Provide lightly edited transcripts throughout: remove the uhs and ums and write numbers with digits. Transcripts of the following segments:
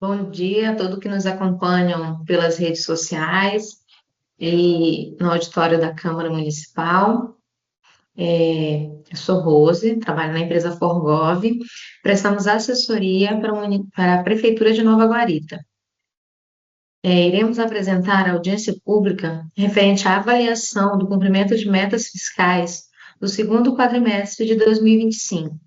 Bom dia a todos que nos acompanham pelas redes sociais e no auditório da Câmara Municipal. Eu sou Rose, trabalho na empresa Forgov, prestamos assessoria para a Prefeitura de Nova Guarita. Iremos apresentar a audiência pública referente à avaliação do cumprimento de metas fiscais do segundo quadrimestre de 2025.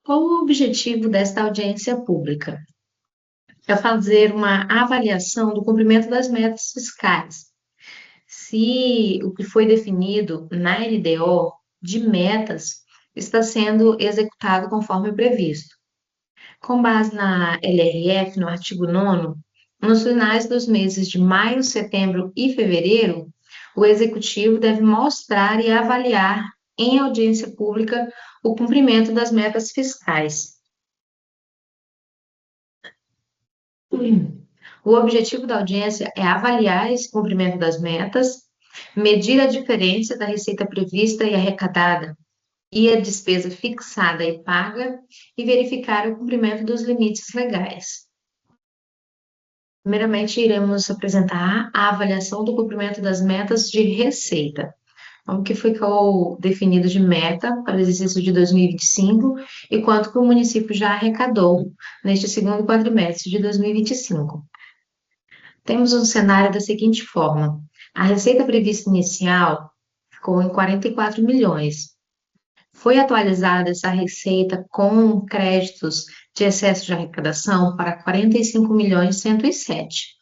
Qual o objetivo desta audiência pública? É fazer uma avaliação do cumprimento das metas fiscais. Se o que foi definido na LDO de metas está sendo executado conforme previsto. Com base na LRF, no artigo 9º, nos finais dos meses de maio, setembro e fevereiro, o Executivo deve mostrar e avaliar em audiência pública o cumprimento das metas fiscais. O objetivo da audiência é avaliar esse cumprimento das metas, medir a diferença da receita prevista e arrecadada e a despesa fixada e paga e verificar o cumprimento dos limites legais. Primeiramente, iremos apresentar a avaliação do cumprimento das metas de receita. O que ficou definido de meta para o exercício de 2025 e quanto que o município já arrecadou neste segundo quadrimestre de 2025. Temos um cenário da seguinte forma: a receita prevista inicial ficou em 44 milhões. Foi atualizada essa receita com créditos de excesso de arrecadação para 45 milhões 107.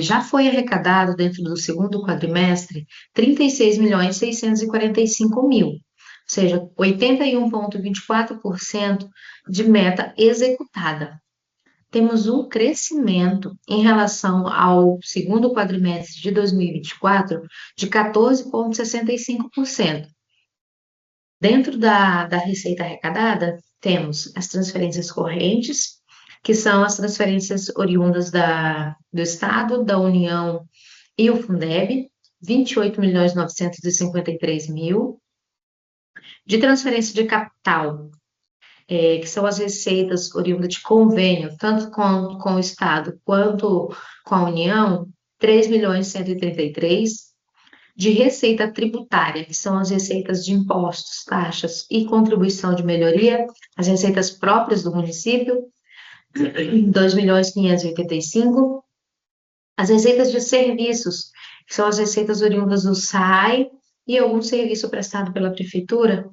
Já foi arrecadado dentro do segundo quadrimestre 36 milhões 645 mil, ou seja, 81,24% de meta executada. Temos um crescimento em relação ao segundo quadrimestre de 2024 de 14,65%. Dentro da receita arrecadada, temos as transferências correntes, que são as transferências oriundas do Estado, da União e o Fundeb, 28 milhões 953 mil. De transferência de capital, que são as receitas oriundas de convênio, tanto com o Estado quanto com a União, 3 milhões 133. De receita tributária, que são as receitas de impostos, taxas e contribuição de melhoria, as receitas próprias do município, 2 milhões 585. As receitas de serviços, que são as receitas oriundas do SAI e algum serviço prestado pela prefeitura,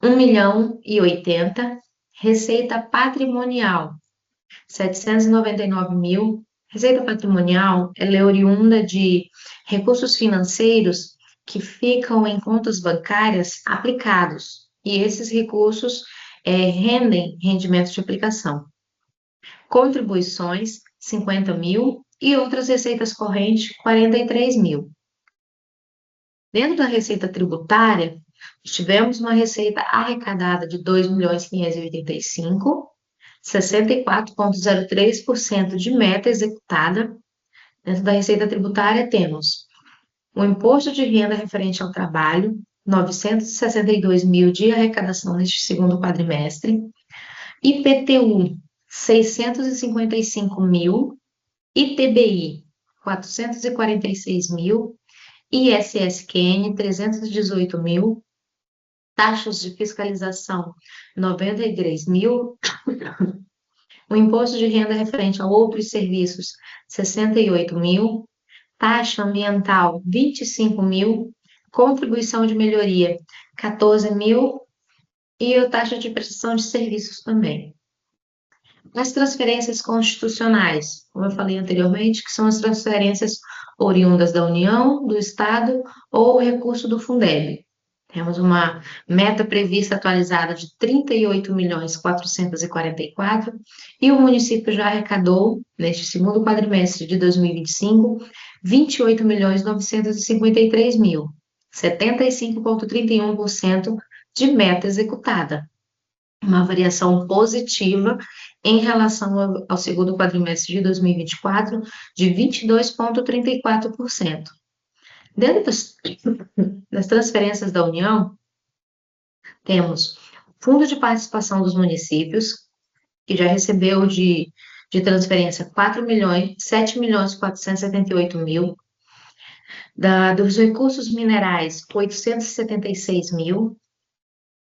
1 milhão e 80. Receita patrimonial, 799 mil. Receita patrimonial, ela é oriunda de recursos financeiros que ficam em contas bancárias aplicados, e esses recursos rendem rendimentos de aplicação. Contribuições, 50 mil, e outras receitas correntes, 43 mil. Dentro da receita tributária, tivemos uma receita arrecadada de 2 milhões 585, 64,03% de meta executada. Dentro da receita tributária, temos o imposto de renda referente ao trabalho, 962 mil de arrecadação neste segundo quadrimestre, IPTU, 655 mil, ITBI, 446 mil, ISSQN, 318 mil, taxas de fiscalização, 93 mil, o imposto de renda referente a outros serviços, 68 mil, taxa ambiental, 25 mil, contribuição de melhoria, 14 mil, e a taxa de prestação de serviços também. As transferências constitucionais, como eu falei anteriormente, que são as transferências oriundas da União, do Estado ou o recurso do Fundeb. Temos uma meta prevista atualizada de 38 milhões 444 e o município já arrecadou, neste segundo quadrimestre de 2025, 28 milhões 953 mil, 75,31% de meta executada. Uma variação positiva em relação ao segundo quadrimestre de 2024, de 22,34%. Dentro das transferências da União, temos Fundo de Participação dos Municípios, que já recebeu de transferência 7.478.000, dos recursos minerais, 876.000,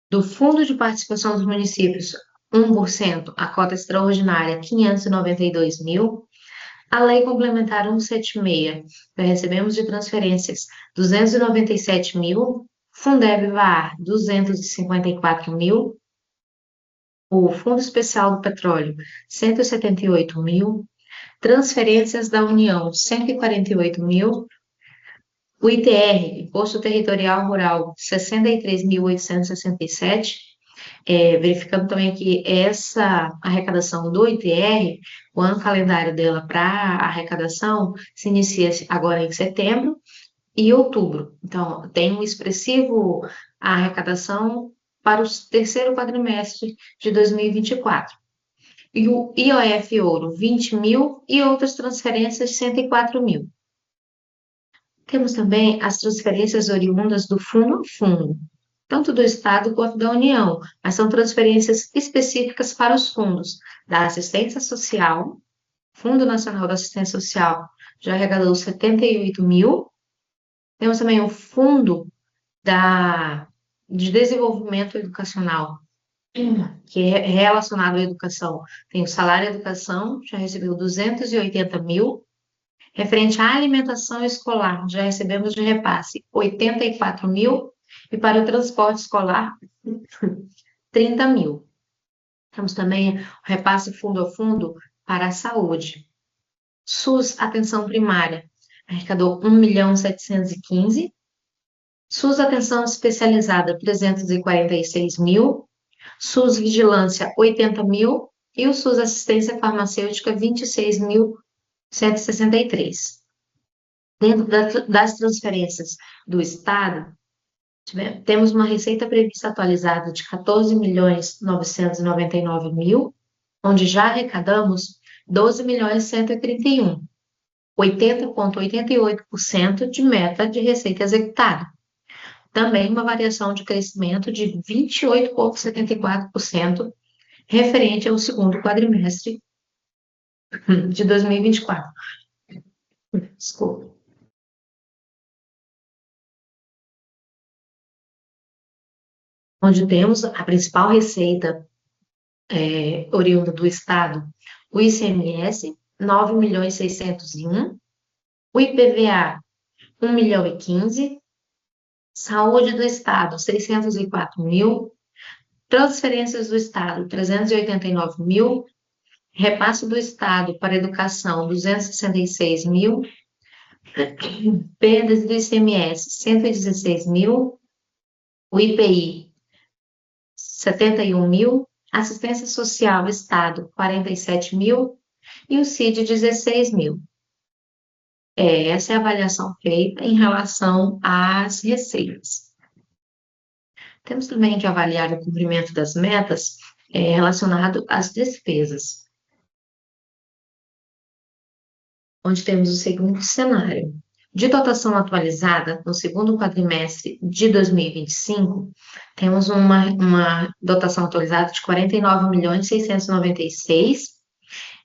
do Fundo de Participação dos Municípios, 1%, a cota extraordinária, 592.000, a Lei Complementar 176, já recebemos de transferências 297.000, Fundeb-VAR, 254.000, o Fundo Especial do Petróleo, 178.000, transferências da União, 148.000, o ITR, Imposto Territorial Rural, 63.867, verificando também que essa arrecadação do ITR, o ano calendário dela para arrecadação se inicia agora em setembro e outubro. Então, tem um expressivo arrecadação para o terceiro quadrimestre de 2024. E o IOF Ouro, 20.000, e outras transferências, 104.000. Temos também as transferências oriundas do fundo a fundo, tanto do Estado quanto da União, mas são transferências específicas para os fundos da assistência social. Fundo Nacional da Assistência Social já arrecadou 78.000. Temos também o Fundo de Desenvolvimento Educacional, que é relacionado à educação. Tem o Salário Educação, já recebeu 280.000. Referente à alimentação escolar, já recebemos de repasse 84.000. E para o transporte escolar, 30.000. Temos também o repasse fundo a fundo para a saúde. SUS Atenção Primária arrecadou 1.715.000. SUS Atenção Especializada, 346.000. SUS Vigilância, 80.000. E o SUS Assistência Farmacêutica, 26.163. Dentro das transferências do Estado, temos uma receita prevista atualizada de 14.999.000, onde já arrecadamos 12.131.000, 80,88% de meta de receita executada. Também uma variação de crescimento de 28,74% referente ao segundo quadrimestre de 2024. Desculpa. Onde temos a principal receita oriunda do Estado, o ICMS, 9.601.000, o IPVA, 1.015.000, Saúde do Estado, 604.000, transferências do Estado, 389.000, repasse do Estado para educação, 266.000, perdas do ICMS, 116.000, o IPI, 71.000, assistência social, Estado, 47.000 e o CID, 16.000. Essa é a avaliação feita em relação às receitas. Temos também que avaliar o cumprimento das metas relacionado às despesas, onde temos o seguinte cenário. De dotação atualizada, no segundo quadrimestre de 2025, temos uma dotação atualizada de 49.696.000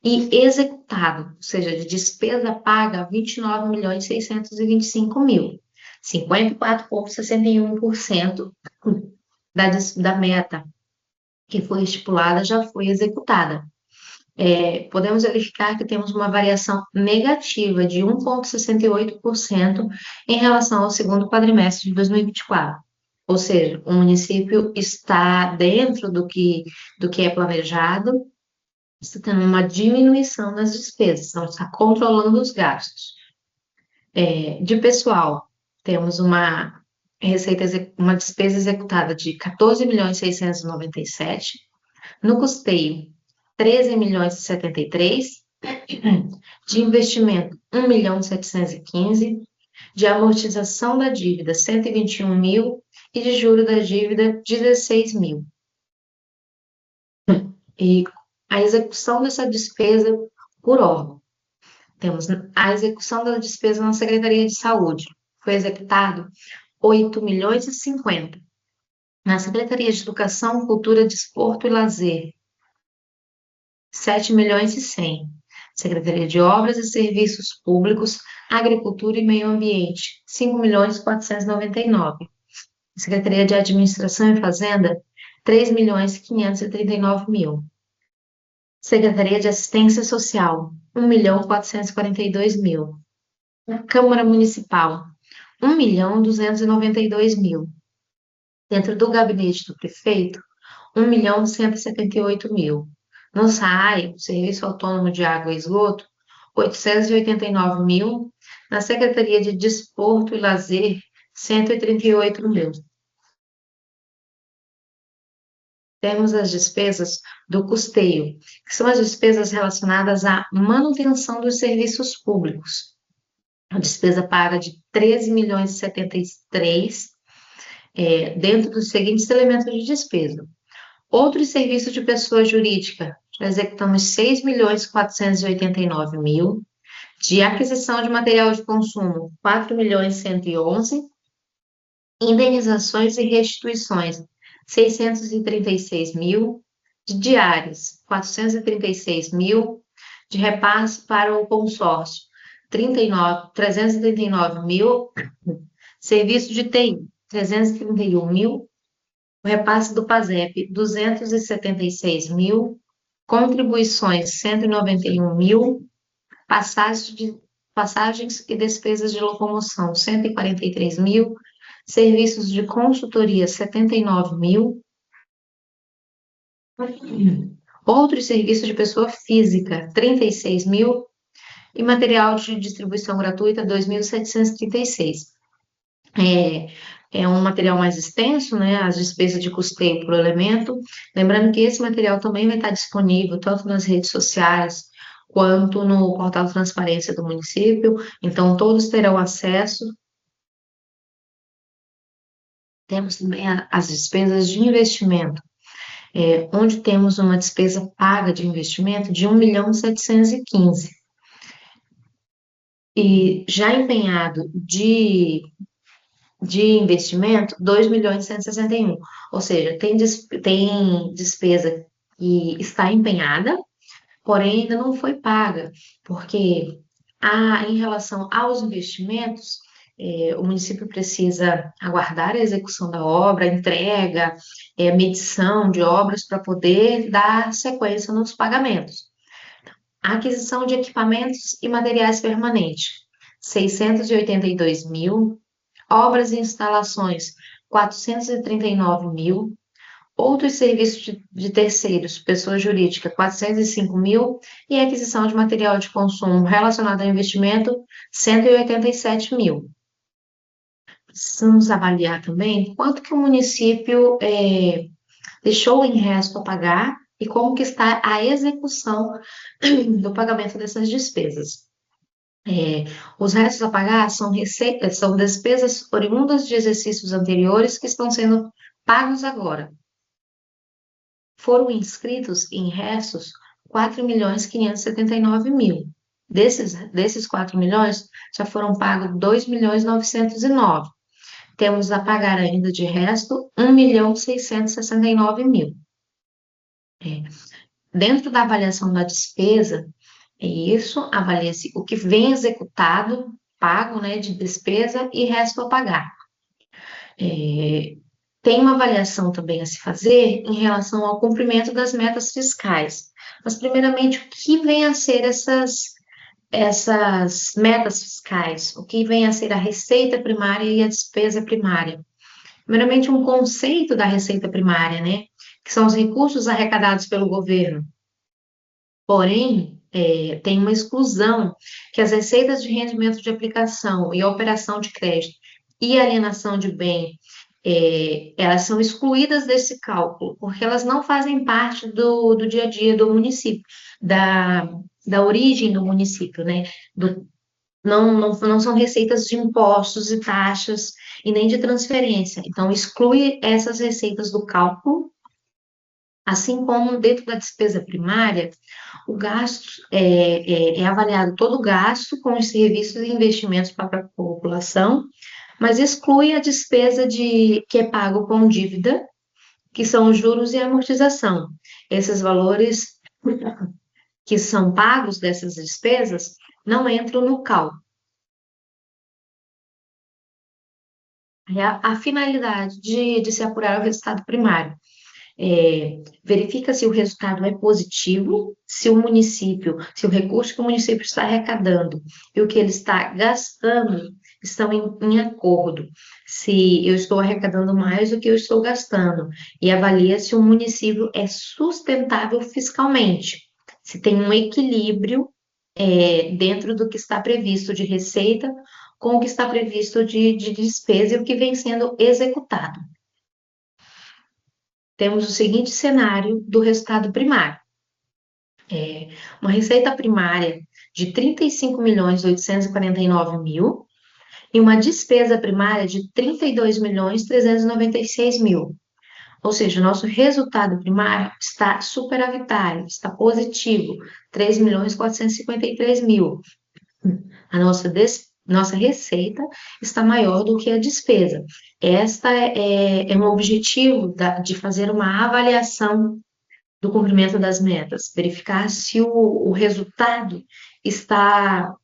e executado, ou seja, de despesa paga, 29.625.000, 54,61% da meta que foi estipulada já foi executada. Podemos verificar que temos uma variação negativa de 1,68% em relação ao segundo quadrimestre de 2024. Ou seja, o município está dentro do que é planejado, está tendo uma diminuição nas despesas, então está controlando os gastos. De pessoal, temos uma despesa executada de 14.697.000, no custeio, 13.073.000, de investimento, 1.715.000, de amortização da dívida, 121.000, e de juros da dívida, 16.000. E a execução dessa despesa por órgão. Temos a execução da despesa na Secretaria de Saúde, foi executado 8.050.000. Na Secretaria de Educação, Cultura, Desporto e Lazer, 7.100.000. Secretaria de Obras e Serviços Públicos, Agricultura e Meio Ambiente, 5.499.000. Secretaria de Administração e Fazenda, 3.539.000. Secretaria de Assistência Social, 1.442.000. Câmara Municipal, 1.292.000. Dentro do gabinete do prefeito, 1.178.000. No SAAI, Serviço Autônomo de Água e Esgoto, 889.000. Na Secretaria de Desporto e Lazer, 138.000. Temos as despesas do custeio, que são as despesas relacionadas à manutenção dos serviços públicos. A despesa paga de 13.073.000, dentro dos seguintes elementos de despesa. Outros serviços de pessoa jurídica, já executamos 6.489.000. De aquisição de material de consumo, 4.111.000. Indenizações e restituições, 636.000. De diárias, 436.000. De repasse para o consórcio, 339.000. Serviço de TI, 331.000. O repasse do PASEP, 276.000. Contribuições, 191.000. Passagens e despesas de locomoção, 143.000. Serviços de consultoria, 79.000. Outros serviços de pessoa física, 36.000. E material de distribuição gratuita, 2.736. É um material mais extenso, né? As despesas de custeio por elemento. Lembrando que esse material também vai estar disponível tanto nas redes sociais quanto no portal de transparência do município. Então, todos terão acesso. Temos também as despesas de investimento, onde temos uma despesa paga de investimento de 1.715.000. E já empenhado de investimento, 2.161.000. Ou seja, tem despesa que está empenhada, porém ainda não foi paga, porque em relação aos investimentos, o município precisa aguardar a execução da obra, a entrega, medição de obras para poder dar sequência nos pagamentos. A aquisição de equipamentos e materiais permanentes, 682.000. Obras e instalações, 439.000. Outros serviços de terceiros, pessoa jurídica, 405.000. E aquisição de material de consumo relacionado ao investimento, 187.000. Precisamos avaliar também quanto que o município deixou em resto a pagar e como que está a execução do pagamento dessas despesas. Os restos a pagar são despesas oriundas de exercícios anteriores que estão sendo pagos agora. Foram inscritos em restos 4.579.000. Desses 4 milhões, já foram pagos 2.909.000. Temos a pagar ainda de resto 1.669.000. Dentro da avaliação da despesa, isso avalia-se o que vem executado, pago, né, de despesa e resto a pagar. Tem uma avaliação também a se fazer em relação ao cumprimento das metas fiscais. Mas, primeiramente, o que vem a ser essas metas fiscais? O que vem a ser a receita primária e a despesa primária? Primeiramente, um conceito da receita primária, né, que são os recursos arrecadados pelo governo. Porém, tem uma exclusão, que as receitas de rendimento de aplicação e operação de crédito e alienação de bem, elas são excluídas desse cálculo, porque elas não fazem parte do dia a dia do município, da origem do município, né? Não são receitas de impostos e taxas e nem de transferência. Então, exclui essas receitas do cálculo, assim como dentro da despesa primária, o gasto é avaliado todo o gasto com os serviços e investimentos para a população, mas exclui a despesa que é pago com dívida, que são os juros e amortização. Esses valores que são pagos dessas despesas não entram no cálculo. A finalidade de se apurar o resultado primário verifica se o resultado é positivo, se o recurso que o município está arrecadando e o que ele está gastando estão em acordo, se eu estou arrecadando mais do que eu estou gastando, e avalia se o município é sustentável fiscalmente, se tem um equilíbrio dentro do que está previsto de receita com o que está previsto de despesa e o que vem sendo executado. Temos o seguinte cenário do resultado primário. Uma receita primária de 35.849.000 e uma despesa primária de 32.396.000. Ou seja, o nosso resultado primário está superavitário, está positivo, 3.453.000. A nossa receita está maior do que a despesa. Esta é um objetivo de fazer uma avaliação do cumprimento das metas, verificar se o resultado está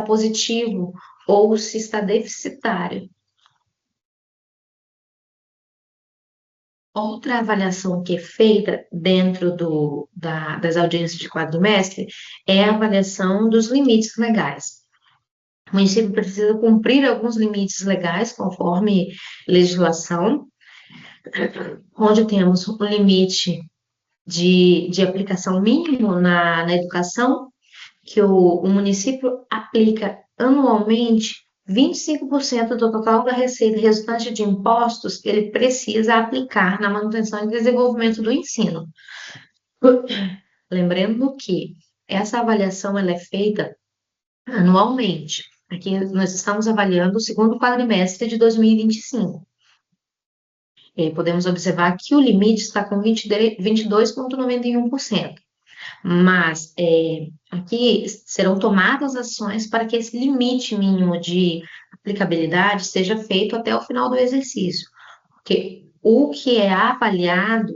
positivo ou se está deficitário. Outra avaliação que é feita dentro das audiências de quadrimestre é a avaliação dos limites legais. O município precisa cumprir alguns limites legais conforme legislação, onde temos um limite de aplicação mínimo na educação, que o município aplica anualmente 25% do total da receita resultante de impostos, ele precisa aplicar na manutenção e desenvolvimento do ensino. Lembrando que essa avaliação ela é feita anualmente. Aqui nós estamos avaliando o segundo quadrimestre de 2025. Podemos observar que o limite está com 22,91%. Mas aqui serão tomadas ações para que esse limite mínimo de aplicabilidade seja feito até o final do exercício. Porque o que é avaliado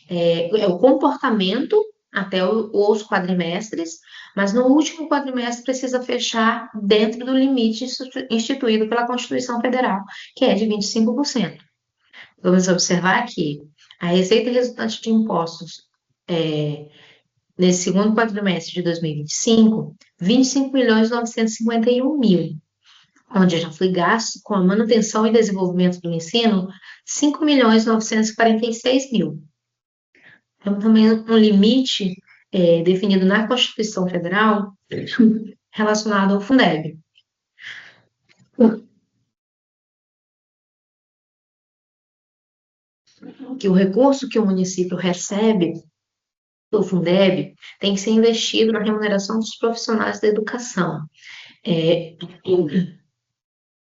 é o comportamento até os quadrimestres, mas no último quadrimestre precisa fechar dentro do limite instituído pela Constituição Federal, que é de 25%. Vamos observar que a receita resultante de impostos nesse segundo quadrimestre de 2025, 25.951.000, onde já foi gasto com a manutenção e desenvolvimento do ensino 5.946.000. Temos também um limite definido na Constituição Federal relacionado ao Fundeb. Que o recurso que o município recebe do Fundeb tem que ser investido na remuneração dos profissionais da educação.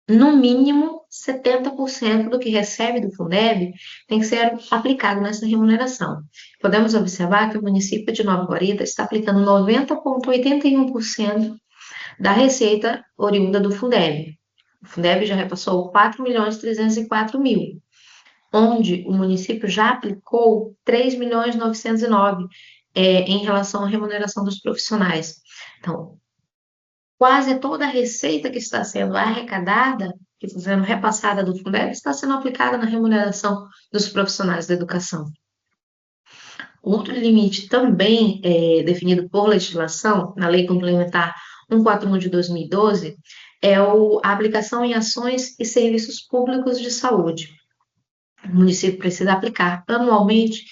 No mínimo, 70% do que recebe do Fundeb tem que ser aplicado nessa remuneração. Podemos observar que o município de Nova Guarita está aplicando 90,81% da receita oriunda do Fundeb. O Fundeb já repassou 4.304.000, onde o município já aplicou 3.909.000 em relação à remuneração dos profissionais. Então, quase toda a receita que está sendo arrecadada, que está sendo repassada do Fundeb, está sendo aplicada na remuneração dos profissionais da educação. Outro limite também definido por legislação, na Lei Complementar 141 de 2012, é a aplicação em ações e serviços públicos de saúde. O município precisa aplicar anualmente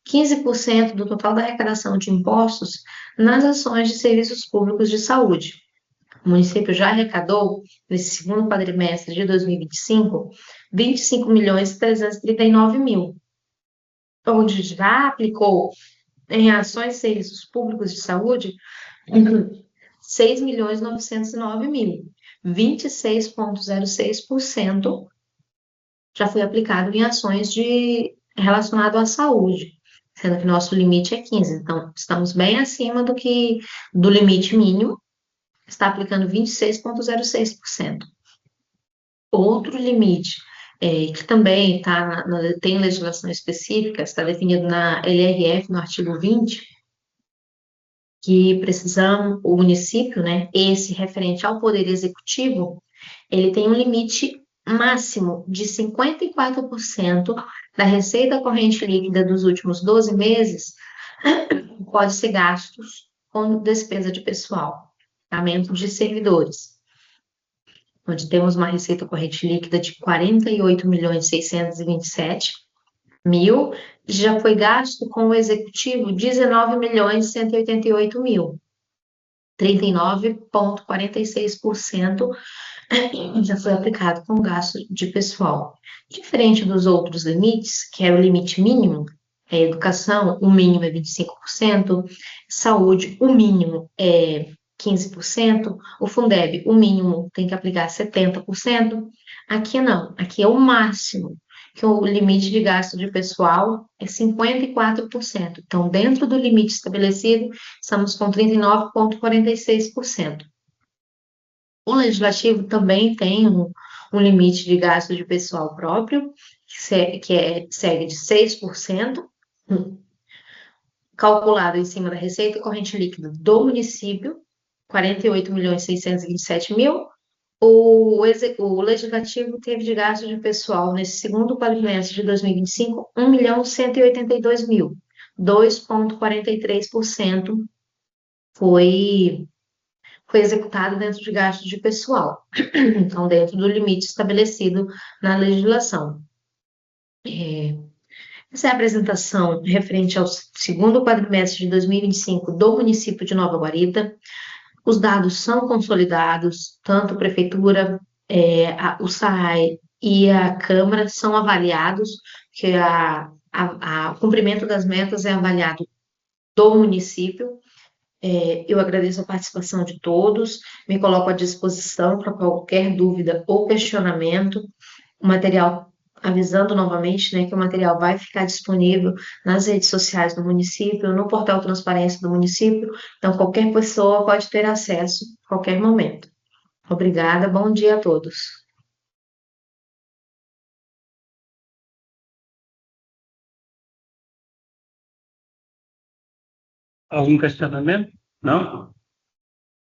15% do total da arrecadação de impostos nas ações de serviços públicos de saúde. O município já arrecadou, nesse segundo quadrimestre de 2025, 25.339.000, onde já aplicou em ações e serviços públicos de saúde 6.909.000, 26,06% já foi aplicado em ações relacionado à saúde, sendo que nosso limite é 15%. Então, estamos bem acima do limite mínimo, está aplicando 26,06%. Outro limite, que também tem legislação específica, está definido na LRF, no artigo 20, que precisamos, o município, né, esse referente ao Poder Executivo, ele tem um limite máximo de 54% da receita corrente líquida dos últimos 12 meses pode ser gastos com despesa de pessoal, pagamento de servidores, onde temos uma receita corrente líquida de 48.627.000, já foi gasto com o executivo 19.188.000, 39,46% já foi aplicado com gasto de pessoal. Diferente dos outros limites, que é o limite mínimo, educação, o mínimo é 25%, saúde, o mínimo é 15%, o Fundeb, o mínimo tem que aplicar 70%. Aqui não, aqui é o máximo, que o limite de gasto de pessoal é 54%. Então, dentro do limite estabelecido, estamos com 39,46%. O legislativo também tem um limite de gasto de pessoal próprio, segue de 6%, calculado em cima da receita corrente líquida do município, 48.627.000. O legislativo teve de gasto de pessoal nesse segundo quadrimestre de 2025, 1.182.000, 2,43% foi executado dentro de gastos de pessoal, então dentro do limite estabelecido na legislação. Essa é a apresentação referente ao segundo quadrimestre de 2025 do município de Nova Guarita. Os dados são consolidados, tanto a prefeitura, o SAAI e a Câmara são avaliados, que o cumprimento das metas é avaliado do município. Eu agradeço a participação de todos, me coloco à disposição para qualquer dúvida ou questionamento. O material, avisando novamente, né, que o material vai ficar disponível nas redes sociais do município, no portal Transparência do município, então qualquer pessoa pode ter acesso a qualquer momento. Obrigada, bom dia a todos. Algum questionamento? Não?